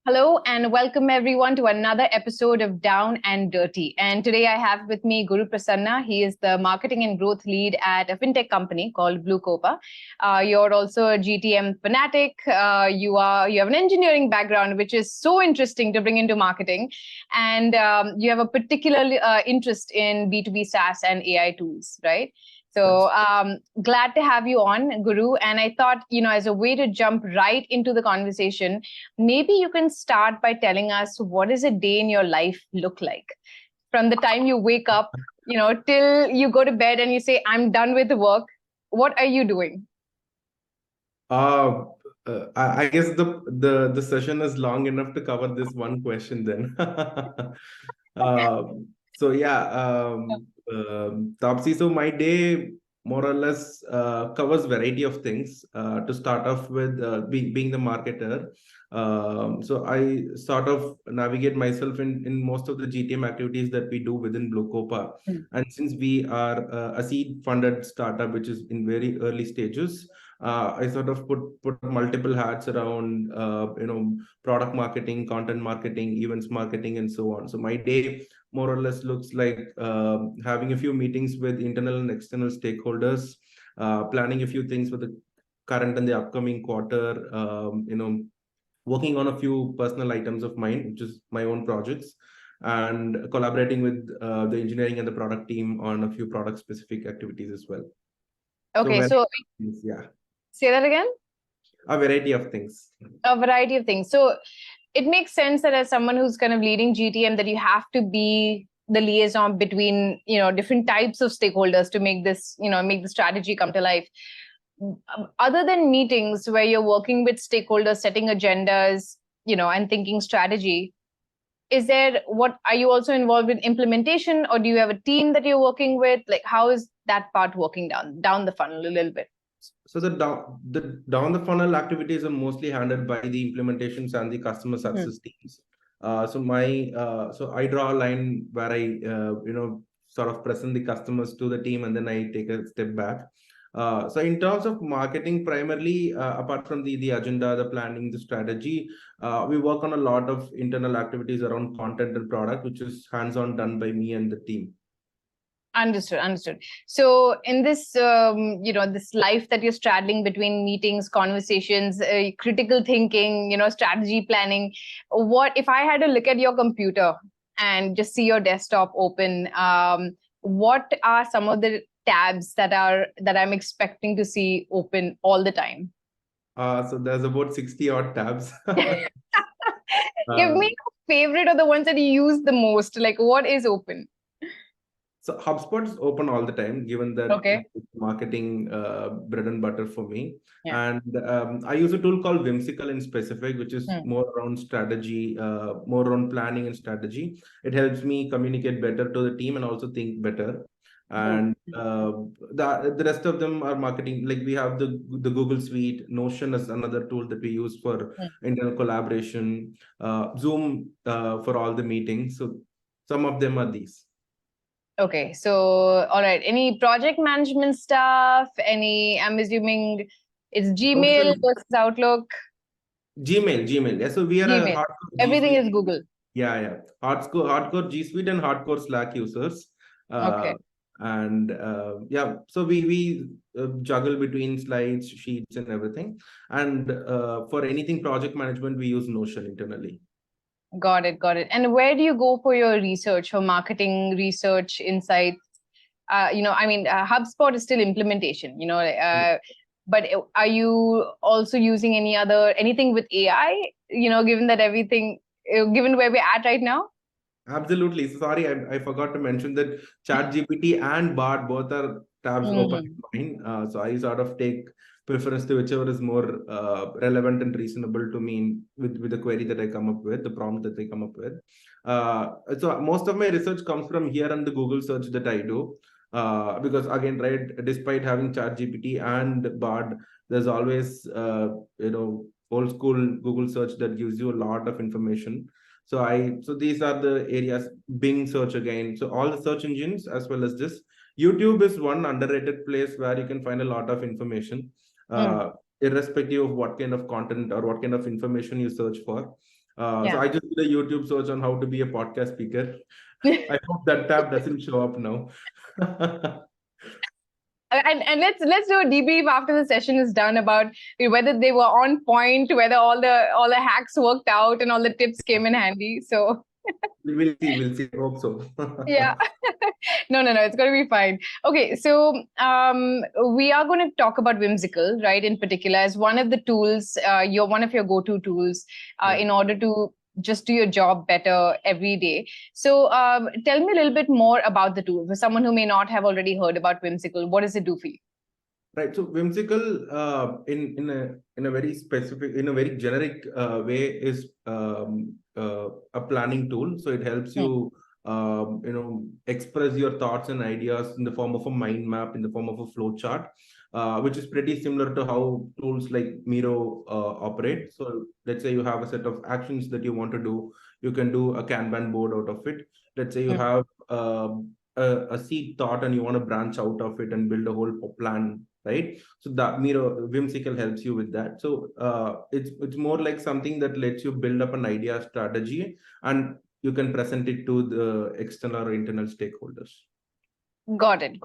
Hello and welcome everyone to another episode of Down and Dirty. And today I have with me Guru Prasanna. He is the marketing and growth lead at a fintech company called Bluecopa. You're also a GTM fanatic. You have an engineering background, which is so interesting to bring into marketing. And you have a particular interest in B2B SaaS and AI tools, right? So glad to have you on, Guru. And I thought, as a way to jump right into the conversation, maybe you can start by telling us, what does a day in your life look like? From the time you wake up, till you go to bed and you say, I'm done with the work. What are you doing? I guess the session is long enough to cover this one question then. So yeah, Taapsi, so my day more or less covers variety of things. To start off with, being the marketer, so I sort of navigate myself in most of the GTM activities that we do within Bluecopa. And since we are a seed funded startup, which is in very early stages, I sort of put multiple hats around, product marketing, content marketing, events marketing, and so on. So my day more or less looks like having a few meetings with internal and external stakeholders, planning a few things for the current and the upcoming quarter, working on a few personal items of mine, which is my own projects, and collaborating with the engineering and the product team on a few product specific activities as well. Okay, so yeah. Say that again? A variety of things. A variety of things. So it makes sense that as someone who's kind of leading GTM, that you have to be the liaison between, different types of stakeholders to make this, make the strategy come to life. Other than meetings where you're working with stakeholders, setting agendas, and thinking strategy, are you also involved in implementation, or do you have a team that you're working with? Like, how is that part working down the funnel a little bit? So the down the funnel activities are mostly handled by the implementations and the customer success teams. So I draw a line where I sort of present the customers to the team, and then I take a step back. So in terms of marketing, primarily, apart from the agenda, the planning, the strategy, we work on a lot of internal activities around content and product, which is hands-on done by me and the team. Understood. So in this, this life that you're straddling between meetings, conversations, critical thinking, strategy planning, what if I had to look at your computer and just see your desktop open? What are some of the tabs that I'm expecting to see open all the time? So there's about 60 odd tabs. Give me your favorite or the ones that you use the most. Like, what is open? So Hubspot is open all the time, given that it's marketing bread and butter for me. Yeah. And I use a tool called Whimsical in specific, which is more around strategy, more around planning and strategy. It helps me communicate better to the team and also think better. And the rest of them are marketing. Like, we have the Google Suite. Notion is another tool that we use for internal collaboration. Zoom for all the meetings. So some of them are these. Okay, so all right. Any project management stuff? I'm assuming it's Gmail versus Outlook. Gmail. Yeah, so we are Gmail. a hardcore Everything is Google. Yeah. Hardcore G Suite and hardcore Slack users. Okay. And so we juggle between slides, sheets, and everything. And for anything project management, we use Notion internally. Got it. And where do you go for your research, for marketing research, insights? HubSpot is still implementation, but are you also using anything with AI, given where we're at right now? Absolutely. Sorry, I forgot to mention that ChatGPT and Bard both are tabs open in mine. So I sort of take preference to whichever is more relevant and reasonable to me with the query that I come up with, the prompt that I come up with. So most of my research comes from here and the Google search that I do. Because again, right, despite having ChatGPT and Bard, there's always old school Google search that gives you a lot of information. So these are the areas. Bing search again. So all the search engines as well as this. YouTube is one underrated place where you can find a lot of information, irrespective of what kind of content or what kind of information you search for. So I just did a YouTube search on how to be a podcast speaker. I hope that tab doesn't show up now. And let's do a debrief after the session is done about whether they were on point, whether all the hacks worked out and all the tips came in handy. So We'll see. I hope so. yeah. No, it's going to be fine. Okay, so we are going to talk about Whimsical, right, in particular, as one of the tools, one of your go-to tools in order to just do your job better every day. So tell me a little bit more about the tool. For someone who may not have already heard about Whimsical, what does it do for you? Right. So Whimsical, in a very specific, in a very generic way, is a planning tool. So it helps you, express your thoughts and ideas in the form of a mind map, in the form of a flow chart, which is pretty similar to how tools like Miro operate. So let's say you have a set of actions that you want to do. You can do a Kanban board out of it. Let's say you have a seed thought and you want to branch out of it and build a whole plan, right? So that Whimsical helps you with that. So it's more like something that lets you build up an idea strategy and you can present it to the external or internal stakeholders. Got it.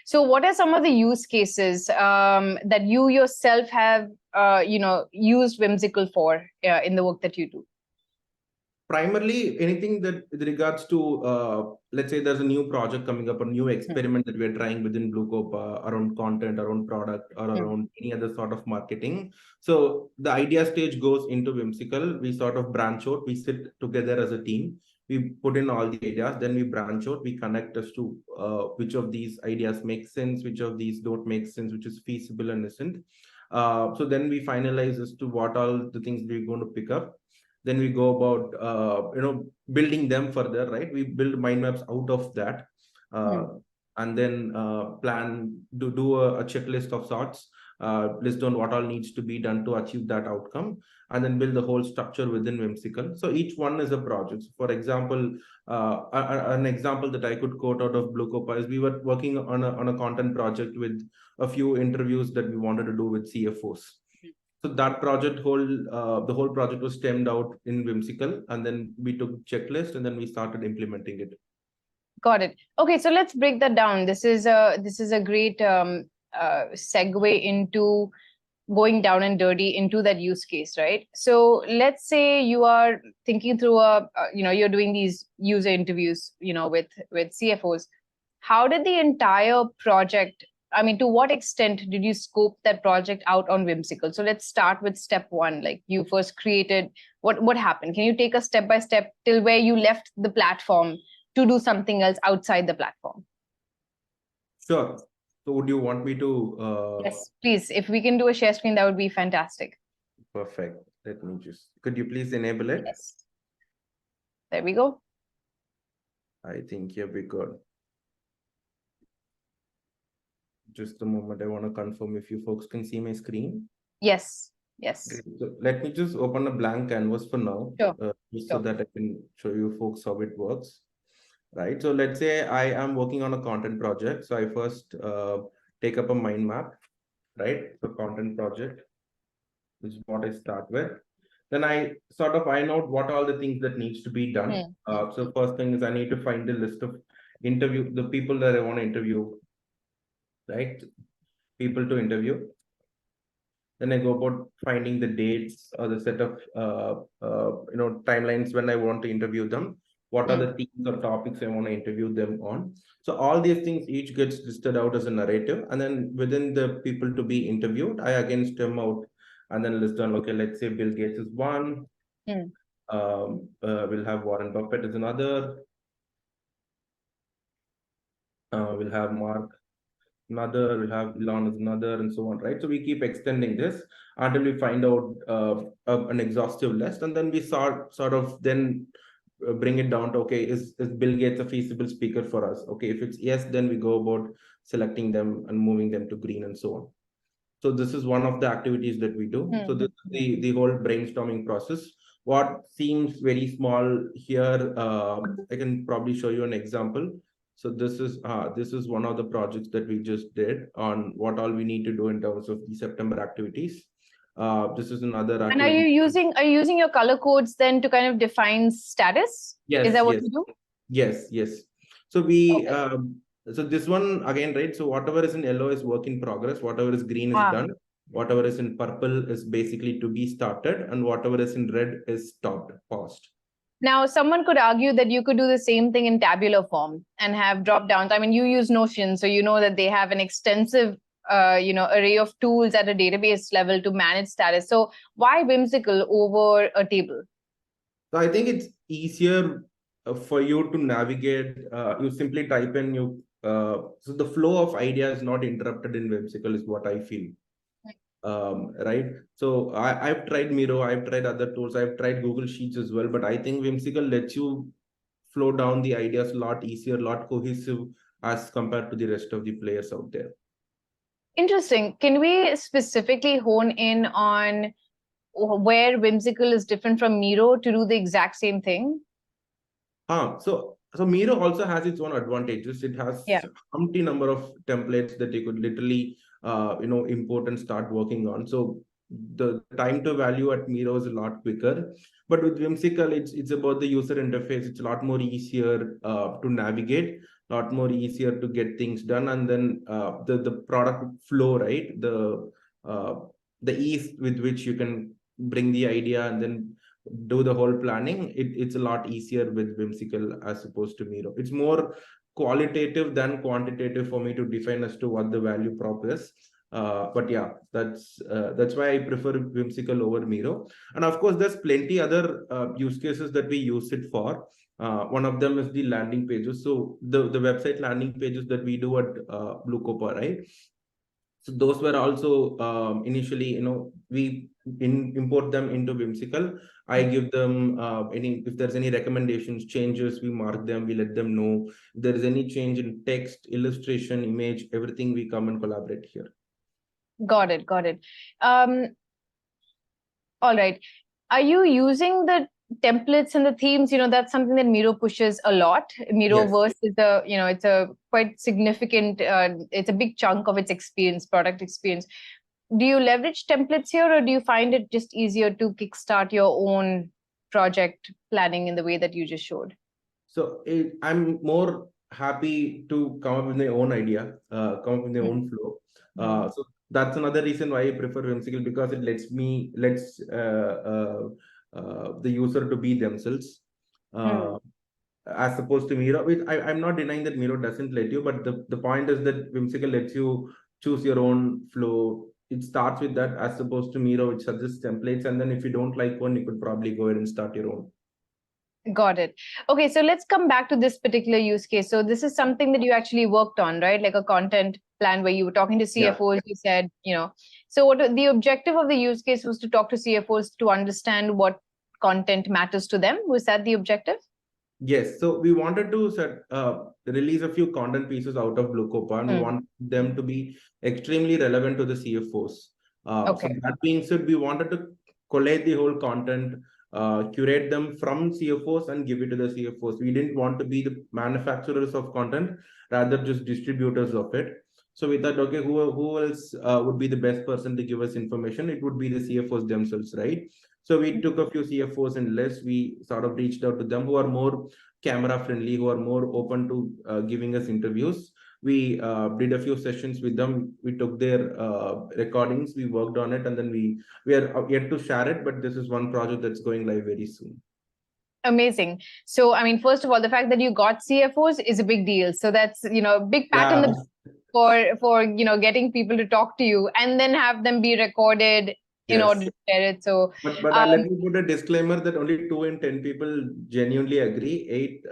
So what are some of the use cases that you yourself have used Whimsical for in the work that you do? Primarily anything that with regards to let's say there's a new project coming up, a new experiment that we're trying within Bluecopa around content, around product, or around any other sort of marketing. So the idea stage goes into Whimsical. We sort of branch out, we sit together as a team, we put in all the ideas, then we branch out, we connect as to which of these ideas make sense, which of these don't make sense, which is feasible and isn't. So then we finalize as to what all the things we're going to pick up. Then we go about building them further, right? We build mind maps out of that, and then plan to do a checklist of sorts, list on what all needs to be done to achieve that outcome, and then build the whole structure within Whimsical. So each one is a project. For example, an example that I could quote out of Bluecopa is we were working on a content project with a few interviews that we wanted to do with CFOs. So that project the whole project was stemmed out in Whimsical, and then we took checklist and then we started implementing it. Got it. Okay, so let's break that down. This is a great segue into going down and dirty into that use case, right? So let's say you are thinking through you're doing these user interviews, with CFOs. How did the entire project, I mean, to what extent did you scope that project out on Whimsical? So let's start with step one. Like you first created, what happened? Can you take us step by step till where you left the platform to do something else outside the platform? Sure. So would you want me to? Yes, please. If we can do a share screen, that would be fantastic. Perfect. Let me could you please enable it? Yes. There we go. I think here we go. Just a moment. I want to confirm if you folks can see my screen. Yes. So let me just open a blank canvas for now, just so that I can show you folks how it works. Right. So let's say I am working on a content project. So I first take up a mind map, right? So content project, this is what I start with. Then I sort of find out what all the things that needs to be done. So first thing is I need to find the list of the people that I want to interview, right? People to interview. Then I go about finding the dates or the set of timelines when I want to interview them. What are the themes or topics I want to interview them on? So all these things each gets listed out as a narrative, and then within the people to be interviewed, I again stem out and then list down. Okay, let's say Bill Gates is one. We'll have Warren Buffett as another. We'll have Mark another, we'll have Elon as another, and so on, right? So we keep extending this until we find out an exhaustive list, and then we sort of then bring it down to, okay, is Bill Gates a feasible speaker for us? Okay, if it's yes, then we go about selecting them and moving them to green and so on. So this is one of the activities that we do. So this is the whole brainstorming process. What seems very small here, I can probably show you an example. So this is one of the projects that we just did on what all we need to do in terms of the September activities. This is another And are you using your color codes then to kind of define status? Yes. Is that what Yes. you do? Yes. So we Okay. so this one again, right? So whatever is in yellow is work in progress. Whatever is green is done. Whatever is in purple is basically to be started, and whatever is in red is stopped, paused. Now, someone could argue that you could do the same thing in tabular form and have drop downs. I mean, you use Notion, so you know that they have an extensive, array of tools at a database level to manage status. So why Whimsical over a table? So I think it's easier for you to navigate. You simply type in so the flow of ideas is not interrupted in Whimsical is what I feel. Right. So I've tried Miro, I've tried other tools, I've tried Google Sheets as well, but I think Whimsical lets you flow down the ideas a lot easier, a lot cohesive as compared to the rest of the players out there. Interesting. Can we specifically hone in on where Whimsical is different from Miro to do the exact same thing? So Miro also has its own advantages. It has umpty number of templates that you could literally import and start working on. So the time to value at Miro is a lot quicker. But with Whimsical, it's about the user interface. It's a lot more easier to navigate, a lot more easier to get things done, and then the product flow, right? The ease with which you can bring the idea and then do the whole planning, it's a lot easier with Whimsical as opposed to Miro. It's more qualitative than quantitative for me to define as to what the value prop is. But yeah, that's why I prefer Whimsical over Miro. And of course, there's plenty other use cases that we use it for. One of them is the landing pages. So the website landing pages that we do at Bluecopa, right? So those were also initially, we import them into Whimsical. I give them if there's any recommendations, changes, we mark them, we let them know. If there is any change in text, illustration, image, everything, we come and collaborate here. Got it. All right. Are you using the templates and the themes? That's something that Miro pushes a lot. Miroverse is it's a quite significant, it's a big chunk of its product experience. Do you leverage templates here, or do you find it just easier to kickstart your own project planning in the way that you just showed? So I'm more happy to come up with my own idea, come up with my own flow. So that's another reason why I prefer Whimsical, because it lets the user to be themselves, as opposed to Miro. I'm not denying that Miro doesn't let you, but the point is that Whimsical lets you choose your own flow. It starts with that, as opposed to Miro, which suggests templates, and then if you don't like one, you could probably go ahead and start your own. Got it. Okay, so let's come back to this particular use case. So this is something that you actually worked on, right? Like a content plan where you were talking to CFOs, you said, so what the objective of the use case was to talk to CFOs to understand what content matters to them. Was that the objective? Yes. So we wanted to release a few content pieces out of Bluecopa, and we want them to be extremely relevant to the CFOs. So that being said, we wanted to collate the whole content, curate them from CFOs and give it to the CFOs. We didn't want to be the manufacturers of content, rather just distributors of it. So we thought, okay, who else would be the best person to give us information? It would be the CFOs themselves, right? So we took a few CFOs in list. We sort of reached out to them who are more camera friendly, who are more open to giving us interviews. We did a few sessions with them. We took their recordings, we worked on it, and then we are yet to share it, but this is one project that's going live very soon. Amazing. So, I mean, first of all, the fact that you got CFOs is a big deal. So that's, a big pat on the for getting people to talk to you and then have them be recorded in order to share it. So, but let me put a disclaimer that only 2 in 10 people genuinely agree. 8,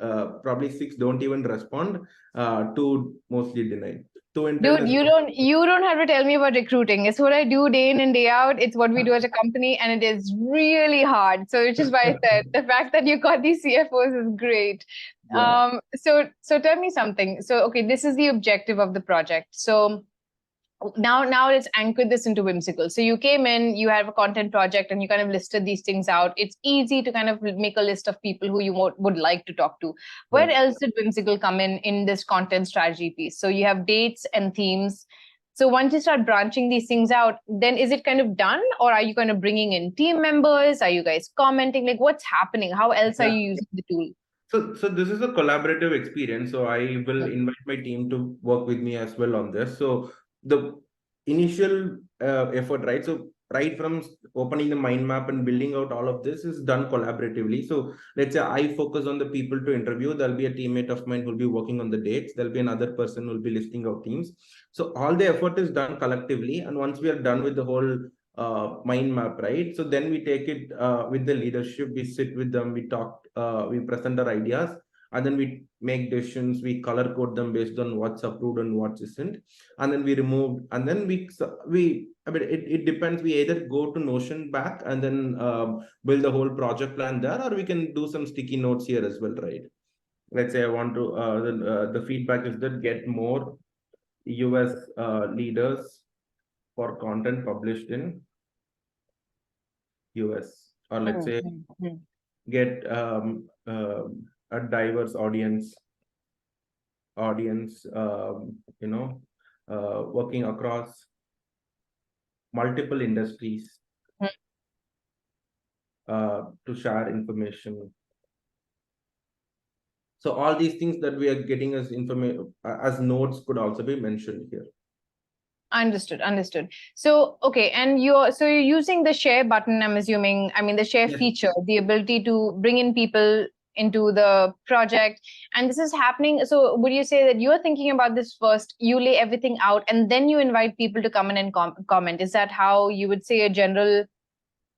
probably 6 don't even respond. 2 mostly deny. 2 in 10. Dude, you don't have to tell me about recruiting. It's what I do day in and day out. It's what we do as a company, and it is really hard. So, which is why I said the fact that you got these CFOs is great. Yeah. So tell me something. So, okay, this is the objective of the project. So now let's anchor this into Whimsical. So you came in, you have a content project, and you kind of listed these things out. It's easy to kind of make a list of people who you would like to talk to. Where else did Whimsical come in this content strategy piece? So you have dates and themes. So once you start branching these things out, then is it kind of done, or are you kind of bringing in team members? Are you guys commenting? Like, what's happening? How else are you using the tool? So this is a collaborative experience. So I will Mm. invite my team to work with me as well on this. So the initial effort, right? So right from opening the mind map and building out all of this is done collaboratively. So let's say I focus on the people to interview. There'll be a teammate of mine who'll be working on the dates. There'll be another person who'll be listing out teams. So all the effort is done collectively. And once we are done with the whole mind map, right? So then we take it with the leadership, we sit with them, we talk, we present our ideas, and then we make decisions, we color code them based on what's approved and what isn't, and then we remove, and then I mean, it depends. We either go to Notion back and then build the whole project plan there, or we can do some sticky notes here as well, right? Let's say I want to, the feedback is that get more US leaders for content published in US, or let's say get a diverse audience, working across multiple industries to share information. So all these things that we are getting as information as notes could also be mentioned here. Understood. So, okay, and you're using the share button, I'm assuming, I mean, the share feature, the ability to bring in people into the project, and this is happening. So would you say that you're thinking about this first, you lay everything out, and then you invite people to come in and comment? Is that how you would say the general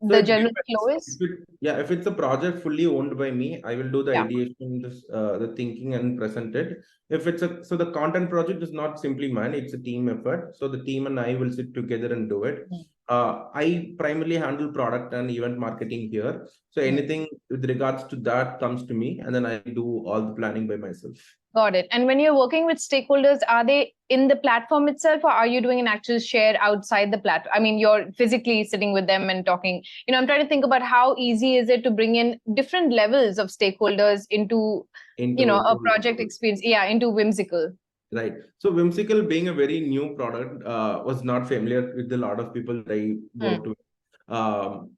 flow is? If it's a project fully owned by me, I will do the ideation, the thinking, and present it. If it's so the content project is not simply mine, it's a team effort. So the team and I will sit together and do it. I primarily handle product and event marketing here. So anything with regards to that comes to me, and then I do all the planning by myself. Got it. And when you're working with stakeholders, are they in the platform itself, or are you doing an actual share outside the platform? I mean, you're physically sitting with them and talking. I'm trying to think about how easy is it to bring in different levels of stakeholders into a project experience. Yeah, into Whimsical. Right. So Whimsical, being a very new product, was not familiar with a lot of people that I worked with.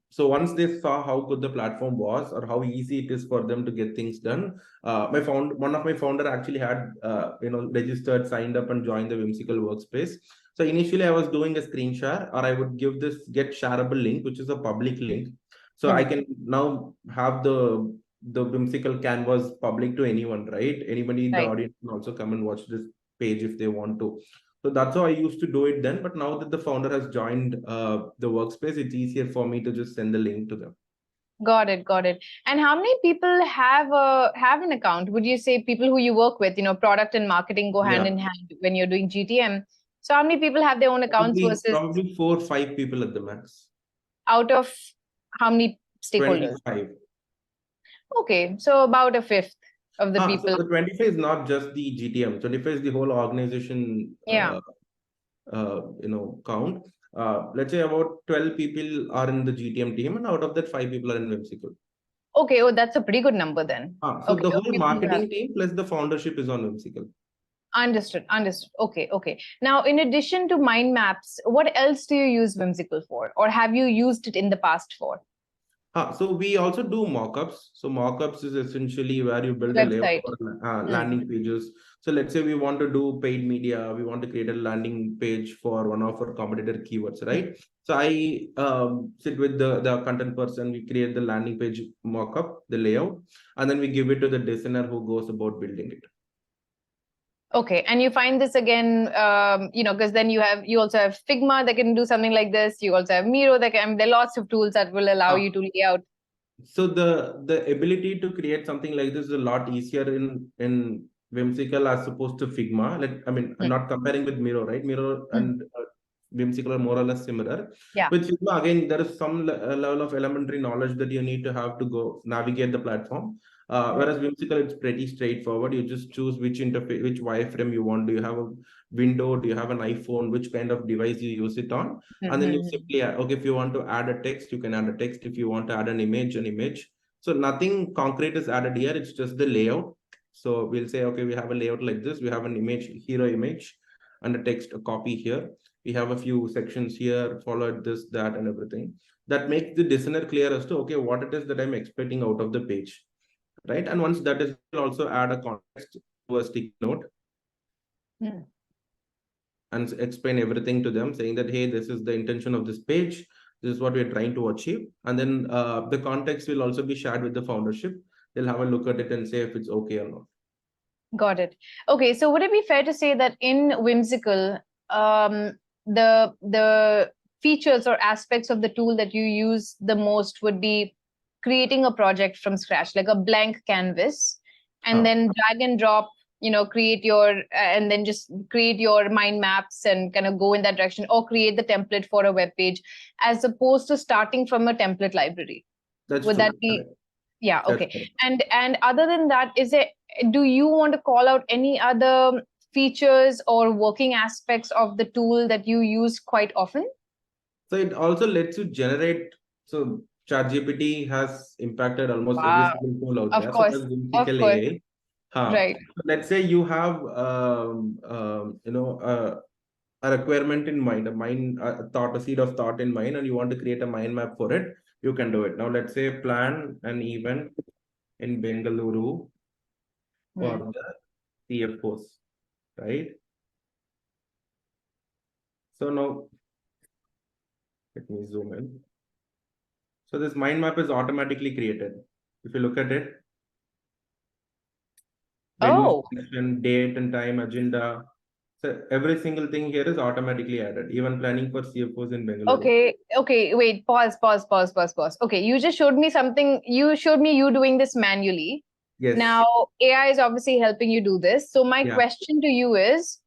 So once they saw how good the platform was or how easy it is for them to get things done, one of my founder actually had registered, signed up, and joined the Whimsical workspace. So initially I was doing a screen share, or I would give this get shareable link, which is a public link. So I can now have the Whimsical canvas public to anyone, right? Anybody in the audience can also come and watch this page if they want to. So that's how I used to do it then. But now that the founder has joined the workspace, it's easier for me to just send the link to them. Got it. And how many people have an account? Would you say people who you work with, product and marketing go hand in hand when you're doing GTM? So how many people have their own accounts versus? Probably 4 or 5 people at the max. Out of how many stakeholders? 25. Okay, so about a fifth of the people. So the 25 is not just the GTM. 25 is the whole organization. Count. Let's say about 12 people are in the GTM team, and out of that, 5 people are in Whimsical. Okay, that's a pretty good number then. So the whole marketing team plus the foundership is on Whimsical. Understood. Okay. Now, in addition to mind maps, what else do you use Whimsical for, or have you used it in the past for? So we also do mockups. So mockups is essentially where you build a layout for landing pages. So let's say we want to do paid media. We want to create a landing page for one of our competitor keywords, right? So I sit with the content person. We create the landing page mockup, the layout, and then we give it to the designer who goes about building it. Okay, and you find this again, because then you also have Figma that can do something like this. You also have Miro that can. There are lots of tools that will allow you to lay out. So the ability to create something like this is a lot easier in Whimsical as opposed to Figma. I'm not comparing with Miro, right? Miro and Whimsical are more or less similar. Yeah. With Figma, again, there is some level of elementary knowledge that you need to have to go navigate the platform. Whereas Whimsical, it's pretty straightforward. You just choose which interface, which wireframe you want. Do you have a window? Do you have an iPhone? Which kind of device you use it on? And then you simply, okay, if you want to add a text, you can add a text. If you want to add an image. So nothing concrete is added here. It's just the layout. So we'll say, okay, we have a layout like this. We have an image, hero image. and a text, a copy here. We have a few sections here, followed this, that, and everything. That makes the listener clear as to, okay, what it is that I'm expecting out of the page, right? And once that is, we'll also add a context to a sticky note and explain everything to them, saying that, hey, this is the intention of this page. This is what we're trying to achieve. And then the context will also be shared with the foundership. They'll have a look at it and say if it's okay or not. Got it. Okay, so would it be fair to say that in Whimsical, the features or aspects of the tool that you use the most would be creating a project from scratch, like a blank canvas, and then drag and drop, create your, and then just create your mind maps and kind of go in that direction, or create the template for a web page, as opposed to starting from a template library? That's would true. That be? Yeah. That's Okay. correct. And other than that, do you want to call out any other features or working aspects of the tool that you use quite often? So it also lets you generate. So ChatGPT has impacted almost every Wow. single tool out Of there. course. So that's Of Whimsical course. AI. Right. So let's say you have a requirement in mind, a thought, a seed of thought in mind, and you want to create a mind map for it. You can do it. Now let's say plan an event in Bengaluru for the CFOs, right? So now let me zoom in. So this mind map is automatically created. If you look at it, venue selection, date and time, agenda. So every single thing here is automatically added, even planning for CFOs in Bengaluru. Okay, wait, pause. Okay, you just showed me something. You showed me you doing this manually. Yes. Now, AI is obviously helping you do this. So my question to you is,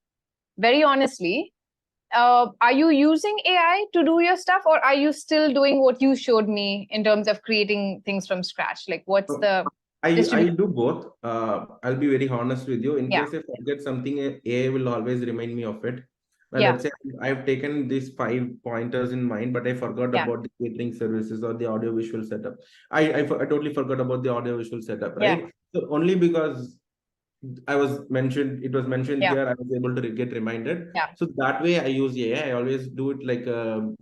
very honestly, are you using AI to do your stuff, or are you still doing what you showed me in terms of creating things from scratch? Like, what's the I do both. I'll be very honest with you. In case I forget something, AI will always remind me of it. Now, let's say I've taken these 5 pointers in mind, but I forgot about the catering services or the audio visual setup. I totally forgot about the audio visual setup, right? So only because it was mentioned here, I was able to get reminded. So that way I use AI. I always do it like a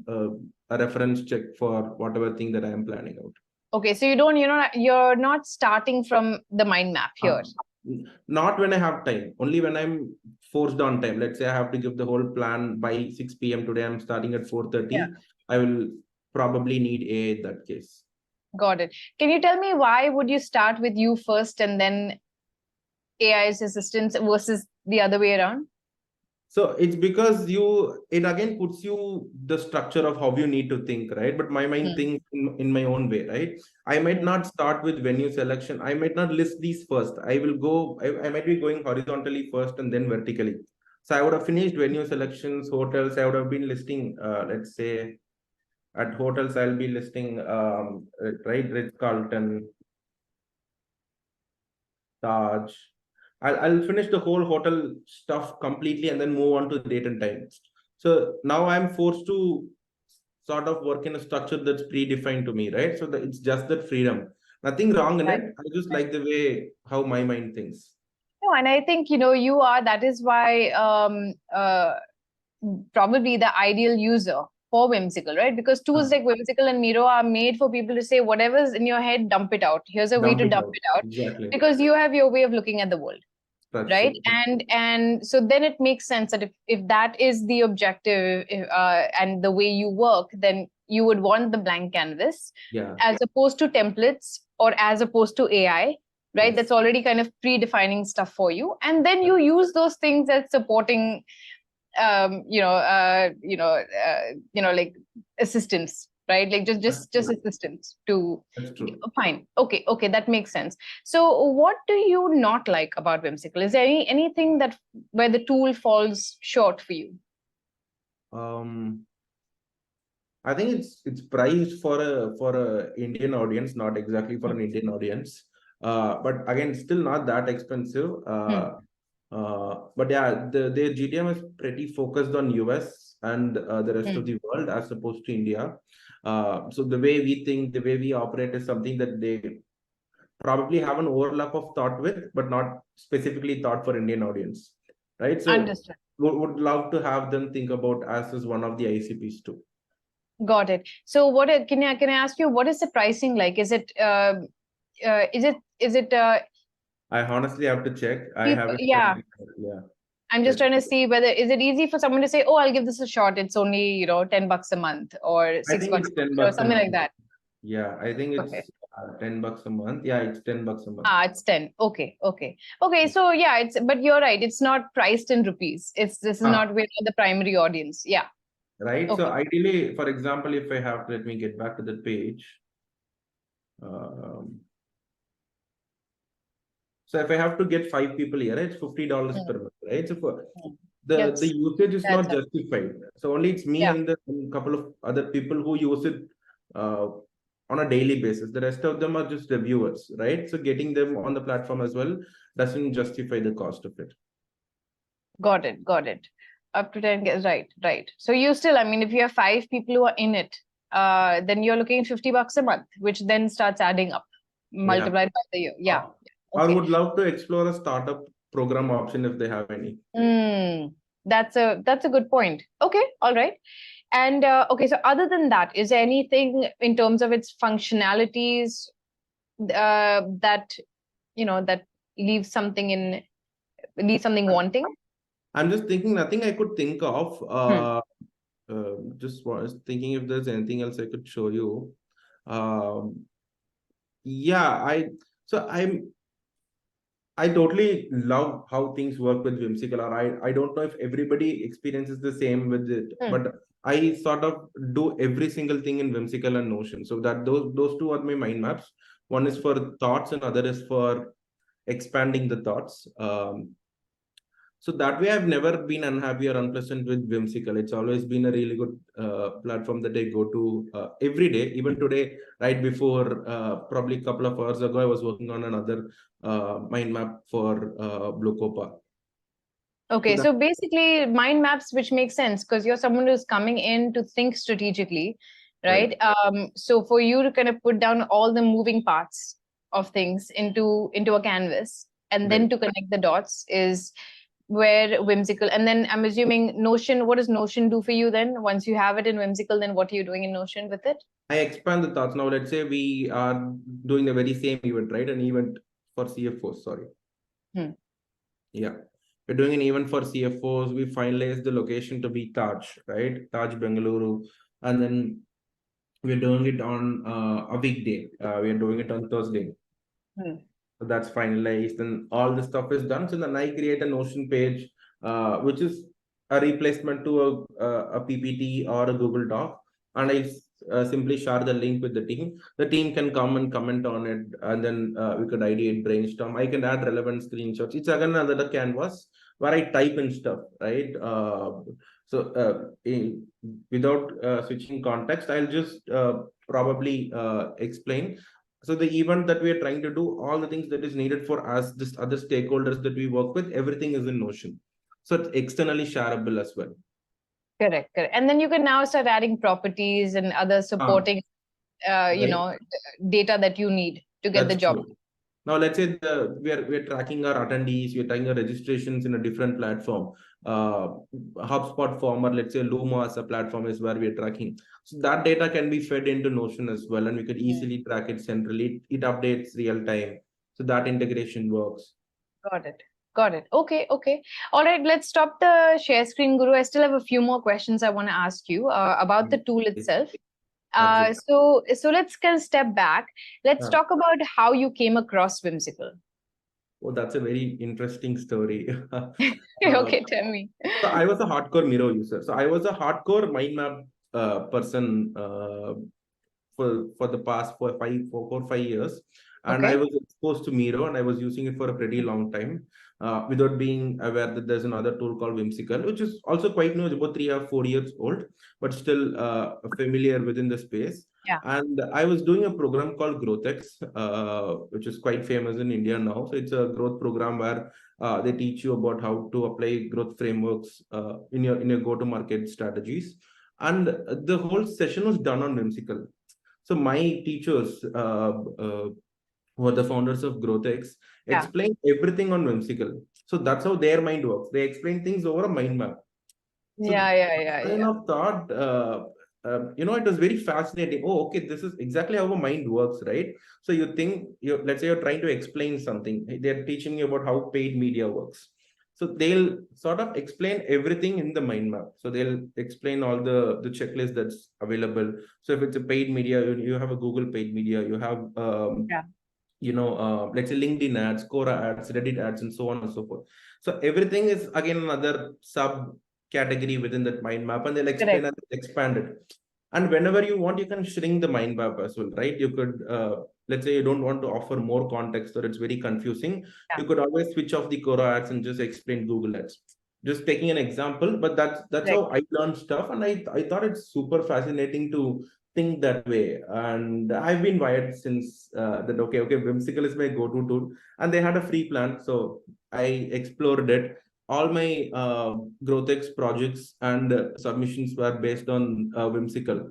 reference check for whatever thing that I am planning out. Okay, so you're not starting from the mind map here. Not when I have time, only when I'm forced on time. Let's say I have to give the whole plan by 6 p.m. today. I'm starting at 4:30. I will probably need AI in that case. Got it. Can you tell me why would you start with you first and then AI's assistance versus the other way around? So it's because it again puts you the structure of how you need to think, right? But my mind thinks in my own way, right? I might not start with venue selection. I might not list these first. I might be going horizontally first and then vertically. So I would have finished venue selections, hotels. I would have been listing, let's say at hotels, I'll be listing, right? Ritz-Carlton, Taj. I'll finish the whole hotel stuff completely and then move on to the date and time. So now I'm forced to sort of work in a structure that's predefined to me, right? So it's just that freedom. Nothing wrong in it. I just like the way how my mind thinks. No, and I think that is why probably the ideal user for Whimsical, right? Because tools like Whimsical and Miro are made for people to say whatever's in your head, dump it out. Here's a way to dump it out. Exactly. Because you have your way of looking at the world. That's right. true. And so then it makes sense that if that is the objective and the way you work, then you would want the blank canvas as opposed to templates or as opposed to AI, right? That's already kind of predefining stuff for you. And then you use those things as supporting like assistance, right? Like just assistance to. That's true. Fine. Okay, that makes sense. So what do you not like about Whimsical? Is there anything that where the tool falls short for you? I think it's priced for a Indian audience, not exactly for an Indian audience. But again, still not that expensive. But yeah, their GTM is pretty focused on US and the rest of the world as opposed to India. So the way we think, the way we operate is something that they probably have an overlap of thought with, but not specifically thought for Indian audience, right? So Understood. would love to have them think about us as one of the ICPs too. Got it. So can I ask you, what is the pricing like? Is it I honestly have to check. I cheap? haven't. Yeah. Yeah. I'm just trying to see whether is it easy for someone to say, oh, I'll give this a shot. It's only, $10 a month or I $6 think it's 10 or bucks a something like month. that. Yeah, I think it's Okay. 10 bucks a month. Yeah, it's 10 bucks a month. It's 10. Okay. So yeah, but you're right. It's not priced in rupees. This is not we're not the primary audience. Yeah. Right. Okay. So ideally, for example, if I have to, let me get back to the page. So if I have to get 5 people here, it's $50 per month, right? So for the usage is not justified. So only it's me and a couple of other people who use it on a daily basis. The rest of them are just reviewers, right? So getting them on the platform as well doesn't justify the cost of it. Got it. Up to 10, right. So you still, I mean, if you have 5 people who are in it, then you're looking at $50 a month, which then starts adding up, multiplied by the year. Yeah. I would love to explore a startup program option if they have any. That's a good point. Okay, all right. And okay, so other than that, is there anything in terms of its functionalities that that leaves something wanting? I'm just thinking, nothing I could think of. Just was thinking if there's anything else I could show you. Yeah, I totally love how things work with Whimsical. Or I don't know if everybody experiences the same with it, but I sort of do every single thing in Whimsical and Notion. So that those two are my mind maps. One is for thoughts and other is for expanding the thoughts. So that way, I've never been unhappy or unpleasant with Whimsical. It's always been a really good platform that I go to every day. Even today, right before probably a couple of hours ago, I was working on another mind map for Bluecopa. Okay, so basically mind maps, which makes sense because you're someone who's coming in to think strategically, right? So for you to kind of put down all the moving parts of things into a canvas and then to connect the dots is where Whimsical, and then I'm assuming Notion, what does Notion do for you then? Once you have it in Whimsical, then what are you doing in Notion with it? I expand the thoughts. Now, let's say we are doing the very same event, right? An event for CFOs, sorry. Yeah. We're doing an event for CFOs. We finalized the location to be Taj, right? Taj Bengaluru. And then we're doing it on a weekday. We are doing it on Thursday. So that's finalized and all the stuff is done. So then I create a Notion page, which is a replacement to a PPT or a Google Doc. And I simply share the link with the team. The team can come and comment on it. And then we could ideate, brainstorm. I can add relevant screenshots. It's again another canvas where I type in stuff, right? Without switching context, I'll just probably explain. So the event that we are trying to do, all the things that is needed for us, this other stakeholders that we work with, everything is in Notion. So it's externally shareable as well. Correct. And then you can now start adding properties and other supporting, data that you need to get the job. True. Now, let's say we're tracking our attendees, we're tracking our registrations in a different platform. Hubspot form, or let's say Luma as a platform is where we're tracking. So that data can be fed into Notion as well, and we could easily track it centrally. It updates real time. So that integration works. Got it. Okay. All right, let's stop the share screen, Guru. I still have a few more questions I want to ask you about the tool itself. So let's kind of step back. Let's talk about how you came across Whimsical. Oh, that's a very interesting story. Okay, tell me. So I was a hardcore Miro user. So I was a hardcore mind map person for the past 4 or 5 years. And I was exposed to Miro and I was using it for a pretty long time without being aware that there's another tool called Whimsical, which is also quite new, it's about 3 or 4 years old, but still familiar within the space. And I was doing a program called GrowthX, which is quite famous in India now. So it's a growth program where they teach you about how to apply growth frameworks in your go-to-market strategies. And the whole session was done on Whimsical. So my teachers who are the founders of GrowthX, Yeah. explain everything on Whimsical. So that's how their mind works. They explain things over a mind map. So kind of thought, it was very fascinating. Oh, okay, this is exactly how a mind works, right? So you think, let's say you're trying to explain something. They're teaching you about how paid media works. So they'll sort of explain everything in the mind map. So they'll explain all the checklist that's available. So if it's a paid media, you have a Google paid media, you have let's say LinkedIn ads, Quora ads, Reddit ads, and so on and so forth. So everything is again another sub category within that mind map, and they'll explain and expand it. And whenever you want, you can shrink the mind map as well, right? You could, let's say you don't want to offer more context or it's very confusing. You could always switch off the Quora ads and just explain Google ads. Just taking an example, but that's how I learned stuff, and I thought it's super fascinating to think that way. And I've been wired since that. Okay, Whimsical is my go-to tool, and they had a free plan, so I explored it. All my GrowthX projects and submissions were based on Whimsical,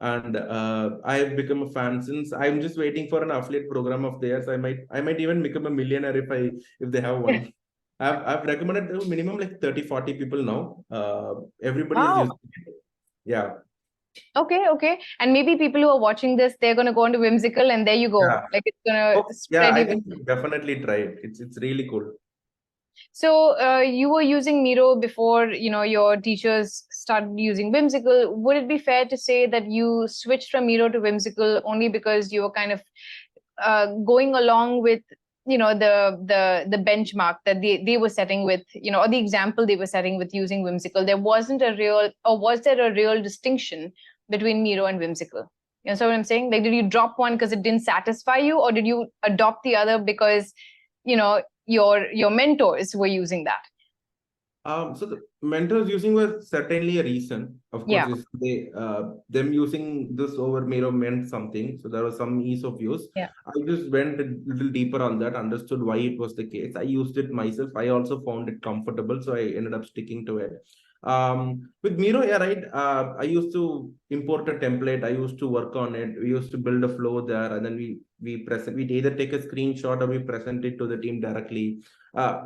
and I've become a fan since. I'm just waiting for an affiliate program of theirs. I might even become a millionaire if they have one. I've recommended to minimum like 30-40 people now. Everybody is using it. Yeah. Okay. And maybe people who are watching this, they're going to go into Whimsical, and there you go. Yeah. Like it's going to spread. I think definitely try it. It's really cool. So you were using Miro before, your teachers started using Whimsical. Would it be fair to say that you switched from Miro to Whimsical only because you were kind of going along with, the benchmark that they were setting with, or the example they were setting with using Whimsical? There wasn't a real, or was there a real distinction between Miro and Whimsical? You know what I'm saying? Like, did you drop one because it didn't satisfy you, or did you adopt the other because, your mentors were using that? So the mentors using was certainly a reason. Of course, is they them using this over Miro meant something. So there was some ease of use. Yeah. I just went a little deeper on that, understood why it was the case. I used it myself. I also found it comfortable, so I ended up sticking to it. With Miro, yeah, right. I used to import a template. I used to work on it. We used to build a flow there, and then we either take a screenshot or we present it to the team directly.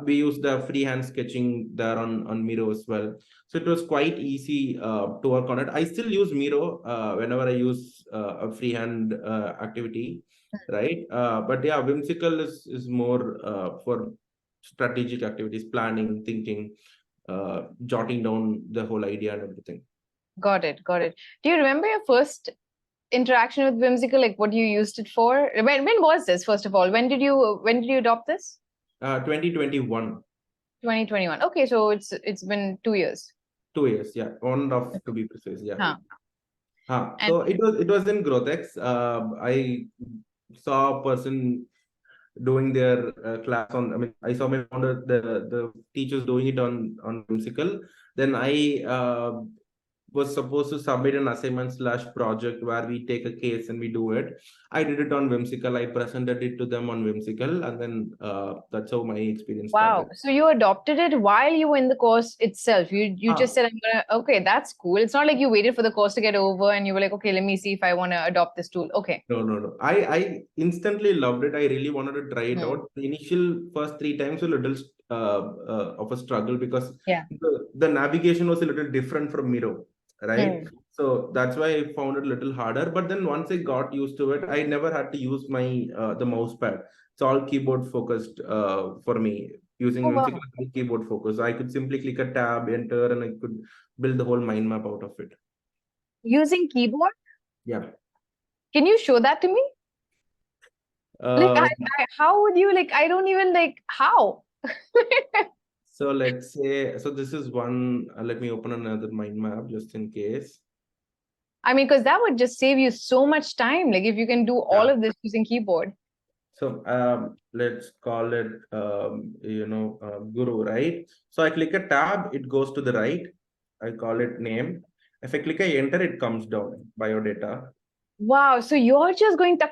We use the freehand sketching there on Miro as well. So it was quite easy to work on it. I still use Miro whenever I use a freehand activity, right? But yeah, Whimsical is more for strategic activities, planning, thinking, jotting down the whole idea and everything. Got it. Do you remember your first interaction with Whimsical? Like what you used it for? When was this, first of all? When did you adopt this? 2021. 2021. Okay, so it's been 2 years. 2 years, yeah. 1.5 to be precise, yeah. And so it was in GrowthX. I saw a person doing their class on. I mean, I saw my founder, the teachers doing it on Whimsical. Then I was supposed to submit an assignment / project where we take a case and we do it. I did it on Whimsical. I presented it to them on Whimsical, and then that's how my experience started. So you adopted it while you were in the course itself. You just said, I'm gonna, okay, that's cool. It's not like you waited for the course to get over and you were like, okay, let me see if I want to adopt this tool. Okay. No. I instantly loved it. I really wanted to try it out. The initial first 3 times were a little of a struggle because the navigation was a little different from Miro, right? So that's why I found it a little harder. But then once I got used to it, I never had to use my the mouse pad. It's all keyboard focused for me. Using Whimsical keyboard focus, I could simply click a tab, enter, and I could build the whole mind map out of it. Using keyboard? Yeah. Can you show that to me? Like, how would you, like, I don't even, like, how? So let's say, so this is one, let me open another mind map just in case. I mean, because that would just save you so much time. Like if you can do all of this using keyboard. So let's call it, Guru, right? So I click a tab, it goes to the right. I call it name. If I click a enter, it comes down, biodata. Wow. So you're just going tuck.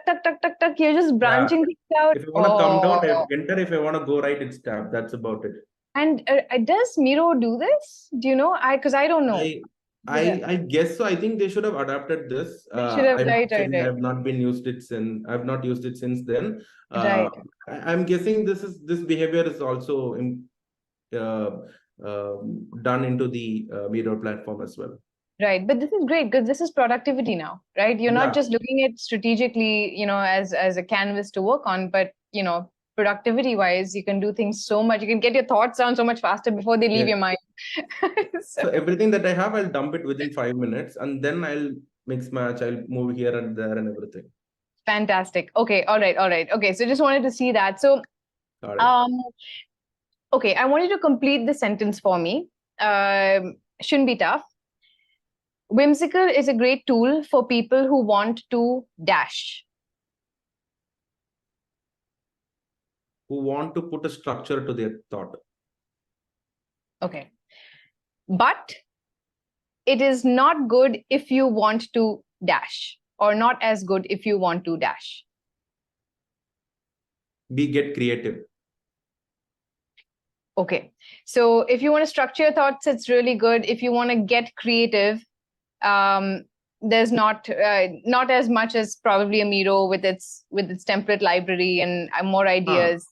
You're just branching things out. If you want to come down, enter. If I want to go right, it's tab. That's about it. And does Miro do this? Do you know? Because I don't know. I guess so. I think they should have adapted this. They should have, I'm right, not right, saying right. I've not been used it since I've not used it since then. Right. I'm guessing this behavior is also uh, done into the Miro platform as well. Right. But this is great because this is productivity now, right? You're not Yeah. just looking at strategically, as a canvas to work on, but productivity wise, you can do things so much. You can get your thoughts down so much faster before they leave Yeah. your mind. So everything that I have, I'll dump it within 5 minutes, and then I'll mix match. I'll move here and there and everything. Fantastic. Okay. All right. All right. Okay. So just wanted to see that. So, Got it. okay, I want you to complete the sentence for me. Shouldn't be tough. Whimsical is a great tool for people who want to dash. Who want to put a structure to their thought. Okay. But it is not good if you want to dash, or not as good if you want to dash. Get creative. Okay. So if you want to structure your thoughts, it's really good. If you want to get creative, there's not as much as probably a Miro with its template library and more ideas.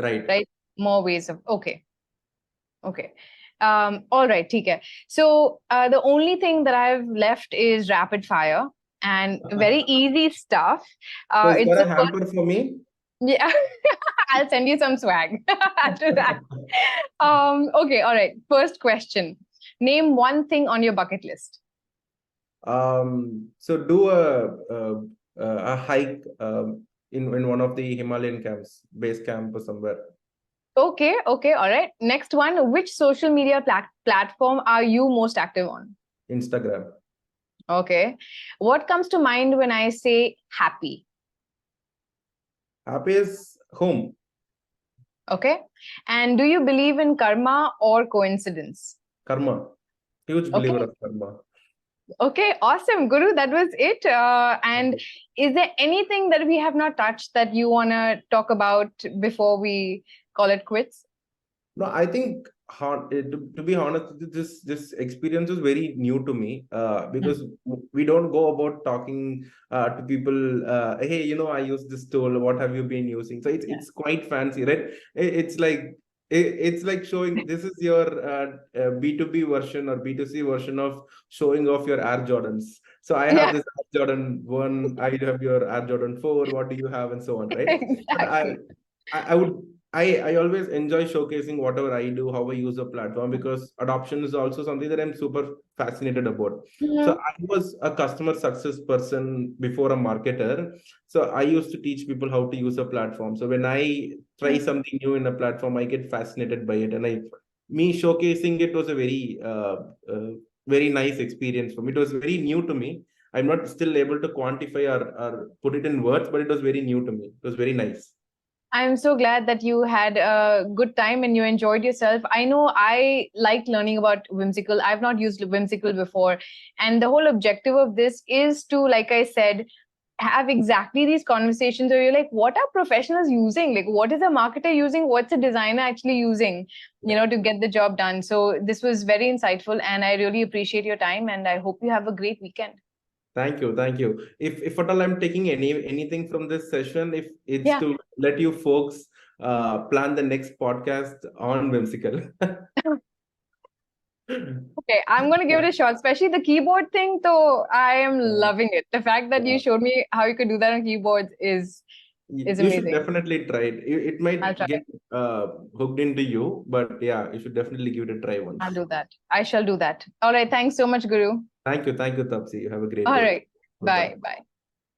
Right. More ways of okay. All right, TK. So the only thing that I've left is rapid fire and very easy stuff. So is It's there the a hamper for me? Yeah, I'll send you some swag after that. Okay, all right. First question. Name one thing on your bucket list. So do a hike in one of the Himalayan camps, base camp or somewhere. Okay, all right. Next one. Which social media platform are you most active on? Instagram. Okay. What comes to mind when I say happy? Happy is home. Okay. And do you believe in karma or coincidence? Karma. Huge believer of karma. Okay, awesome. Guru, that was it. And is there anything that we have not touched that you want to talk about before we call it quits? No, I think to be honest, this experience was very new to me because we don't go about talking to people. Hey, I use this tool. What have you been using? So it's quite fancy, right? It's like showing this is your B2B version or B2C version of showing off your Air Jordans. So I have this Air Jordan 1, I have your Air Jordan 4, what do you have, and so on, right? Exactly. But I always enjoy showcasing whatever I do, how I use a platform, because adoption is also something that I'm super fascinated about. So I was a customer success person before a marketer. So I used to teach people how to use a platform. So when I try something new in a platform, I get fascinated by it. And me showcasing it was a very nice experience for me. It was very new to me. I'm not still able to quantify or put it in words, but it was very new to me. It was very nice. I'm so glad that you had a good time and you enjoyed yourself. I know I liked learning about Whimsical. I've not used Whimsical before. And the whole objective of this is to, like I said, have exactly these conversations where you're like, what are professionals using? Like, what is a marketer using? What's a designer actually using, to get the job done? So this was very insightful and I really appreciate your time and I hope you have a great weekend. Thank you. If at all I'm taking anything from this session, if it's to let you folks plan the next podcast on Whimsical. Okay, I'm going to give it a shot, especially the keyboard thing. So I am loving it. The fact that you showed me how you could do that on keyboards is amazing. You should definitely try it. It might get hooked into you, but yeah, you should definitely give it a try once. I'll do that. I shall do that. All right. Thanks so much, Guru. Thank you, Taapsi. You have a great day. All right. Bye.